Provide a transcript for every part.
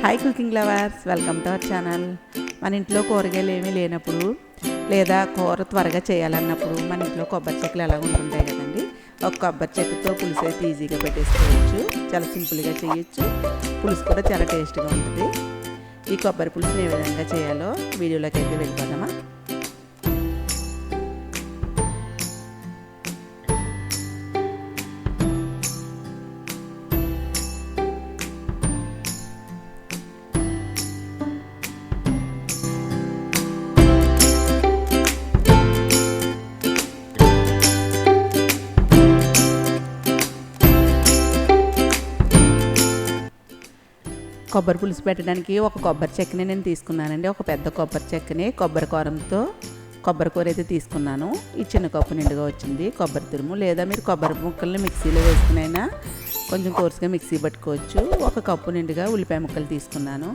Hi cooking lovers, welcome to our channel. మన ఇంట్లో కూరగాయలు ఏమీ లేనప్పుడు లేదా కూర త్వరగా చేయాలన్నప్పుడు మన ఇంట్లో కొబ్బరి చెక్కలు ఎలా ఉంటుంటాయి కదండి. ఒక కొబ్బరి చెక్కతో పులుసు అయితే ఈజీగా పెట్టేసుకోవచ్చు. చాలా సింపుల్గా చేయొచ్చు. పులుసు కూడా చాలా టేస్ట్గా ఉంటుంది. ఈ కొబ్బరి పులుసుని ఏ విధంగా చేయాలో వీడియోలోకి అయితే వెళ్ళిపోదామా. కొబ్బరి పులుసు పెట్టడానికి ఒక కొబ్బరి చెక్కని నేను తీసుకున్నానండి. ఒక పెద్ద కొబ్బరి చెక్కని కొబ్బరి కూరంతో కొబ్బరి కూర అయితే తీసుకున్నాను. ఈ చిన్న కప్పు నిండుగా వచ్చింది కొబ్బరి తురుము. లేదా మీరు కొబ్బరి ముక్కల్ని మిక్సీలో వేసుకునైనా కొంచెం కోర్సుగా మిక్సీ పట్టుకోవచ్చు. ఒక కప్పు నిండుగా ఉల్లిపాయ ముక్కలు తీసుకున్నాను.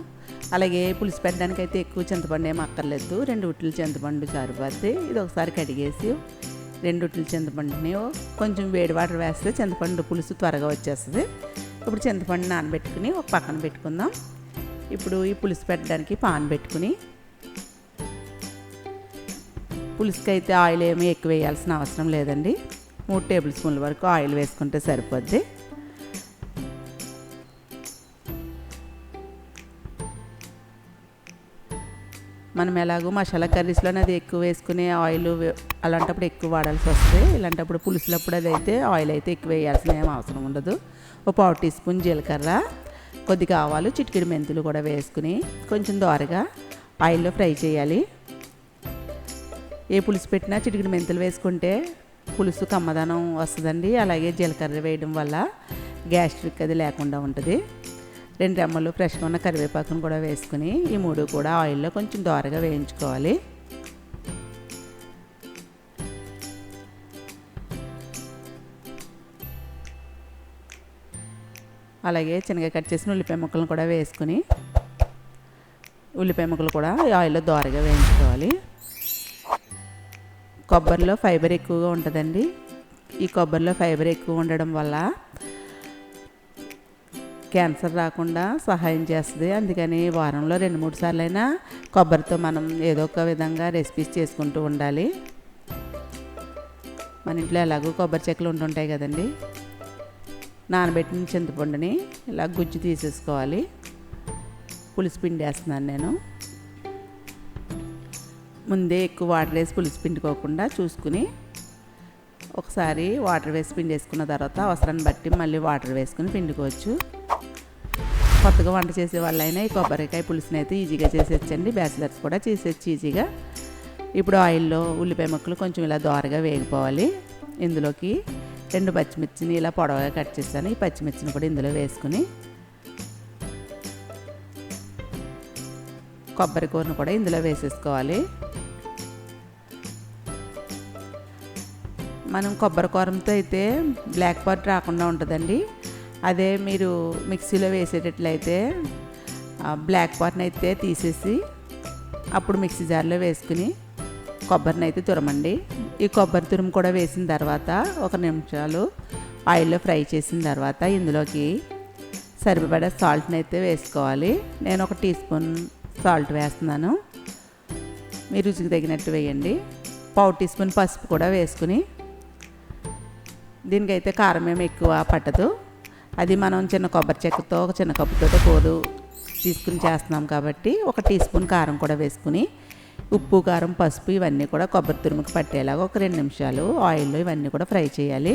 అలాగే పులుసు పెట్టడానికి అయితే ఎక్కువ చింతపండు ఏమి అక్కర్లేదు. 2 ఉట్ల చింతపండు సరిపోద్ది. ఇది ఒకసారి కడిగేసి 2 ఉట్ల చింతపండుని కొంచెం వేడి వాటర్ వేస్తే చింతపండు పులుసు త్వరగా వచ్చేస్తుంది. ఇప్పుడు చింతపండు నానబెట్టుకుని ఒక పక్కన పెట్టుకుందాం. ఇప్పుడు ఈ పులుసు పెట్టడానికి పాన్ పెట్టుకుని, పులుసుకి అయితే ఆయిల్ ఏమీ ఎక్కువ వేయాల్సిన అవసరం లేదండి. 3 టేబుల్ స్పూన్ల వరకు ఆయిల్ వేసుకుంటే సరిపోద్ది. మనం ఎలాగో మసాలా కర్రీస్లోనే అది ఎక్కువ వేసుకునే ఆయిల్ అలాంటప్పుడు ఎక్కువ వాడాల్సి వస్తుంది. ఇలాంటప్పుడు పులుసులప్పుడు అది అయితే ఆయిల్ అయితే ఎక్కువ వేయాల్సిన ఏం అవసరం ఉండదు. ఒక 1/4 టీ స్పూన్ జీలకర్ర, కొద్దిగా ఆవాలు, చిటికెడు మెంతులు కూడా వేసుకుని కొంచెం దోరగా ఆయిల్లో ఫ్రై చేయాలి. ఏ పులుసు పెట్టినా చిటికెడు మెంతులు వేసుకుంటే పులుసు కమ్మదనం వస్తుందండి. అలాగే జీలకర్ర వేయడం వల్ల గ్యాస్ట్రిక్ అది లేకుండా ఉంటుంది. 2 రెమ్మలు ఫ్రెష్గా ఉన్న కరివేపాకును కూడా వేసుకుని ఈ 3 కూడా ఆయిల్లో కొంచెం దోరగా వేయించుకోవాలి. అలాగే చిన్నగా కట్ చేసిన ఉల్లిపాయ ముక్కలను కూడా వేసుకుని ఉల్లిపాయ ముక్కలు కూడా ఆయిల్లో దోరగా వేయించుకోవాలి. కొబ్బరిలో ఫైబర్ ఎక్కువగా ఉంటుందండి. ఈ కొబ్బరిలో ఫైబర్ ఎక్కువ ఉండడం వల్ల క్యాన్సర్ రాకుండా సహాయం చేస్తుంది. అందుకని వారంలో 2-3 సార్లైనా కొబ్బరితో మనం ఏదో ఒక విధంగా రెసిపీస్ చేసుకుంటూ ఉండాలి. మన ఇంట్లో ఎలాగో కొబ్బరి చెక్కలు ఉంటుంటాయి కదండి. నానబెట్టిన చింతపండుని ఇలా గుజ్జు తీసేసుకోవాలి. పులుసు పిండి వేస్తున్నాను నేను. ముందే ఎక్కువ వాటర్ వేసి పులుసు పిండుకోకుండా చూసుకుని ఒకసారి వాటర్ వేసి పిండి వేసుకున్న తర్వాత అవసరాన్ని బట్టి మళ్ళీ వాటర్ వేసుకుని పిండుకోవచ్చు. కొత్తగా వంట చేసే వాళ్ళైనా ఈ కొబ్బరికాయ పులుసుని అయితే ఈజీగా చేసేయచ్చండి. బ్యాచిలర్స్ కూడా చేసేయచ్చు ఈజీగా. ఇప్పుడు ఆయిల్లో ఉల్లిపాయ ముక్కలు కొంచెం ఇలా దోరగా వేగిపోవాలి. ఇందులోకి 2 పచ్చిమిర్చిని ఇలా పొడవుగా కట్ చేస్తాను. ఈ పచ్చిమిర్చిని కూడా ఇందులో వేసుకుని కొబ్బరి కూరను కూడా ఇందులో వేసేసుకోవాలి. మనం కొబ్బరి కూరతో అయితే బ్లాక్ పార్ట్ రాకుండా ఉంటుందండి. అదే మీరు మిక్సీలో వేసేటట్లయితే బ్లాక్ పార్ట్ని అయితే తీసేసి అప్పుడు మిక్సీ జార్లో వేసుకుని కొబ్బరిని అయితే తురమండి. ఈ కొబ్బరి తురుము కూడా వేసిన తర్వాత 1 నిమిషాలు ఆయిల్లో ఫ్రై చేసిన తర్వాత ఇందులోకి సరిపడా సాల్ట్ని అయితే వేసుకోవాలి. నేను 1 టీ స్పూన్ సాల్ట్ వేస్తున్నాను. మీ రుచికి తగినట్టు వేయండి. 1/4 టీ స్పూన్ పసుపు కూడా వేసుకుని, దీనికైతే కారం ఏమి ఎక్కువ పట్టదు. అది మనం చిన్న కొబ్బరి చెక్కతో ఒక చిన్న కప్పుతో కూర తీసుకుని చేస్తున్నాం కాబట్టి 1 టీ స్పూన్ కారం కూడా వేసుకుని ఉప్పు, కారం, పసుపు ఇవన్నీ కూడా కొబ్బరి తురుముకి పట్టేలాగా ఒక 2 నిమిషాలు ఆయిల్లో ఇవన్నీ కూడా ఫ్రై చేయాలి.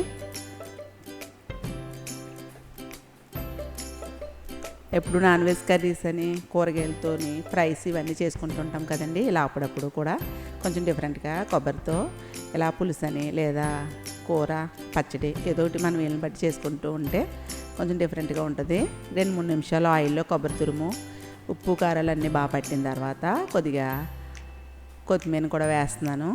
ఎప్పుడు నాన్ వెజ్ కర్రీస్ అని కూరగాయలతోని ఫ్రైస్ ఇవన్నీ చేసుకుంటుంటాం కదండి. ఇలా అప్పుడప్పుడు కూడా కొంచెం డిఫరెంట్గా కొబ్బరితో ఇలా పులుసు అని లేదా కూర, పచ్చడి ఏదో ఒకటి మనం వీళ్ళని బట్టి చేసుకుంటూ ఉంటే కొంచెం డిఫరెంట్గా ఉంటుంది. 2-3 నిమిషాలు ఆయిల్లో కొబ్బరి తురుము, ఉప్పు, కారాలు అన్నీ బాగా పట్టిన తర్వాత కొద్దిగా కొత్తిమీర కూడా వేస్తున్నాను.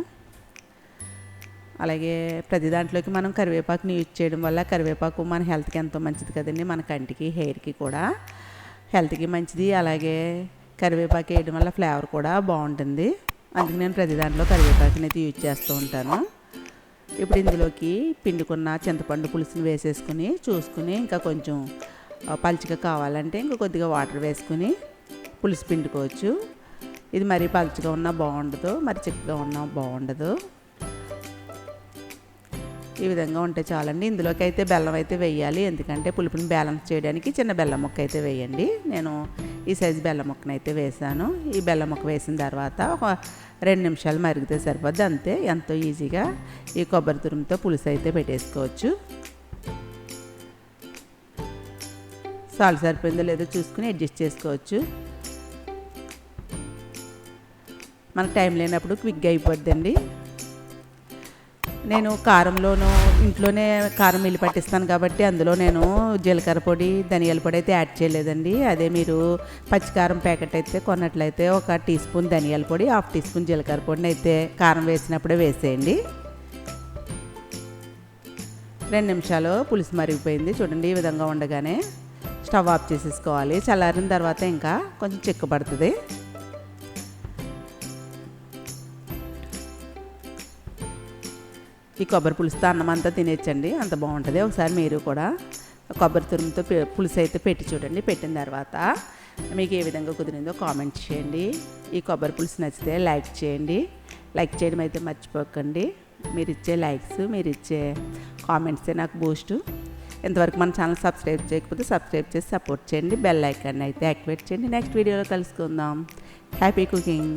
అలాగే ప్రతి దాంట్లోకి మనం కరివేపాకుని యూజ్ చేయడం వల్ల కరివేపాకు మన హెల్త్కి ఎంతో మంచిది కదండి. మన కంటికి, హెయిర్కి కూడా హెల్త్కి మంచిది. అలాగే కరివేపాకు వేయడం వల్ల ఫ్లేవర్ కూడా బాగుంటుంది. అందుకే నేను ప్రతి దాంట్లో కరివేపాకుని అయితే యూజ్ చేస్తూ ఉంటాను. ఇప్పుడు ఇందులోకి పిండుకున్న చింతపండు పులుసుని వేసేసుకుని చూసుకుని ఇంకా కొంచెం పలుచగా కావాలంటే ఇంకా కొద్దిగా వాటర్ వేసుకుని పులుసు పిండుకోవచ్చు. ఇది మరీ పలుచగా ఉన్నా బాగుండదు, మరి చిక్కగా ఉన్నా బాగుండదు. ఈ విధంగా ఉంటే చాలండి. ఇందులోకి అయితే బెల్లం అయితే వేయాలి, ఎందుకంటే పులుపుని బ్యాలెన్స్ చేయడానికి చిన్న బెల్లం ముక్క అయితే వేయండి. నేను ఈ సైజు బెల్లం ముక్కనైతే వేసాను. ఈ బెల్లం ముక్క వేసిన తర్వాత ఒక 2 నిమిషాలు మరిగితే సరిపోద్ది, అంతే. ఎంతో ఈజీగా ఈ కొబ్బరి తురుముతో పులుసు అయితే పెట్టేసుకోవచ్చు. సాల్ట్ సరిపోయిందో లేదో చూసుకుని అడ్జస్ట్ చేసుకోవచ్చు. మనకు టైం లేనప్పుడు క్విక్గా అయిపోద్దండి. నేను కారంలోనూ ఇంట్లోనే కారం మిల్లి పట్టిస్తాను కాబట్టి అందులో నేను జీలకర్ర పొడి, ధనియాల పొడి అయితే యాడ్ చేయలేదండి. అదే మీరు పచ్చికారం ప్యాకెట్ అయితే కొన్నట్లయితే 1 టీ స్పూన్ ధనియాల పొడి, 1/2 టీ స్పూన్ జీలకర్ర పొడిని అయితే కారం వేసినప్పుడే వేసేయండి. 2 నిమిషాలు పులుసు మరిగిపోయింది చూడండి. ఈ విధంగా ఉండగానే స్టవ్ ఆఫ్ చేసేసుకోవాలి. చల్లారిన తర్వాత ఇంకా కొంచెం చిక్కబడుతుంది. ఈ కొబ్బరి పులుసుతో అన్నం అంతా తినేచ్చండి, అంత బాగుంటుంది. ఒకసారి మీరు కూడా కొబ్బరి తురుముతో పులుసు అయితే పెట్టి చూడండి. పెట్టిన తర్వాత మీకు ఏ విధంగా కుదిరిందో కామెంట్ చేయండి. ఈ కొబ్బరి పులుసు నచ్చితే లైక్ చేయండి. లైక్ చేయడం అయితే మర్చిపోకండి. మీరు ఇచ్చే లైక్స్, మీరు ఇచ్చే కామెంట్సే నాకు బూస్టు. ఇంతవరకు మన ఛానల్ సబ్స్క్రైబ్ చేయకపోతే సబ్స్క్రైబ్ చేసి సపోర్ట్ చేయండి. బెల్ ఐకాన్ అయితే యాక్టివేట్ చేయండి. నెక్స్ట్ వీడియోలో కలుసుకుందాం. Happy cooking.